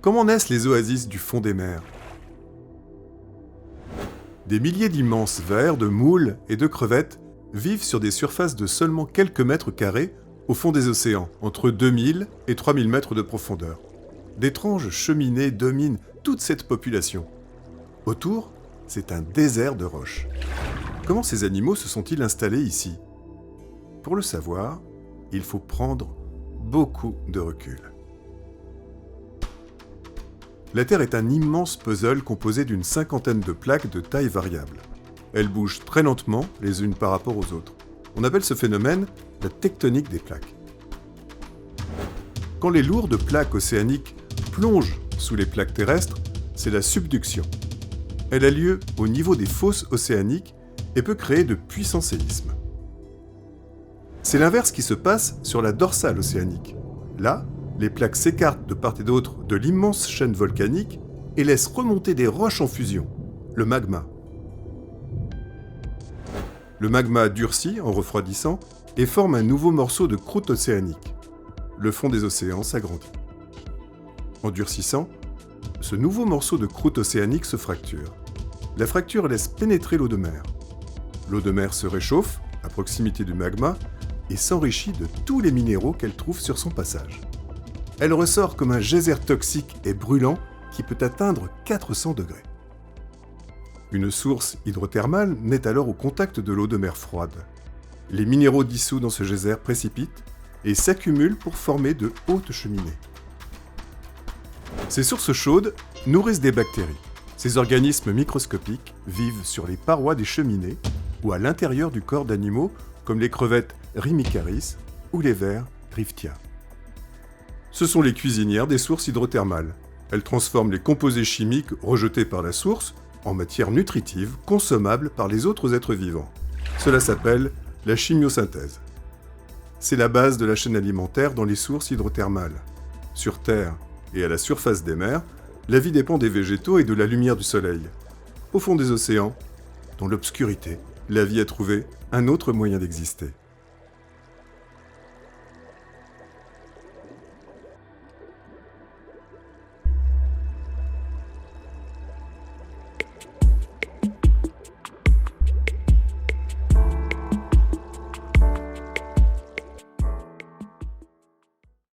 Comment naissent les oasis du fond des mers? Des milliers d'immenses vers, de moules et de crevettes vivent sur des surfaces de seulement quelques mètres carrés au fond des océans, entre 2000 et 3000 mètres de profondeur. D'étranges cheminées dominent toute cette population. Autour, c'est un désert de roches. Comment ces animaux se sont-ils installés ici? Pour le savoir, il faut prendre beaucoup de recul. La Terre est un immense puzzle composé d'une cinquantaine de plaques de taille variable. Elles bougent très lentement les unes par rapport aux autres. On appelle ce phénomène la tectonique des plaques. Quand les lourdes plaques océaniques plongent sous les plaques terrestres, c'est la subduction. Elle a lieu au niveau des fosses océaniques et peut créer de puissants séismes. C'est l'inverse qui se passe sur la dorsale océanique. Là, les plaques s'écartent de part et d'autre de l'immense chaîne volcanique et laissent remonter des roches en fusion, le magma. Le magma durcit en refroidissant et forme un nouveau morceau de croûte océanique. Le fond des océans s'agrandit. En durcissant, ce nouveau morceau de croûte océanique se fracture. La fracture laisse pénétrer l'eau de mer. L'eau de mer se réchauffe à proximité du magma et s'enrichit de tous les minéraux qu'elle trouve sur son passage. Elle ressort comme un geyser toxique et brûlant qui peut atteindre 400 degrés. Une source hydrothermale naît alors au contact de l'eau de mer froide. Les minéraux dissous dans ce geyser précipitent et s'accumulent pour former de hautes cheminées. Ces sources chaudes nourrissent des bactéries. Ces organismes microscopiques vivent sur les parois des cheminées ou à l'intérieur du corps d'animaux comme les crevettes Rhymicaris ou les vers Riftia. Ce sont les cuisinières des sources hydrothermales. Elles transforment les composés chimiques rejetés par la source en matière nutritive consommable par les autres êtres vivants. Cela s'appelle la chimiosynthèse. C'est la base de la chaîne alimentaire dans les sources hydrothermales. Sur Terre et à la surface des mers, la vie dépend des végétaux et de la lumière du soleil. Au fond des océans, dans l'obscurité, la vie a trouvé un autre moyen d'exister.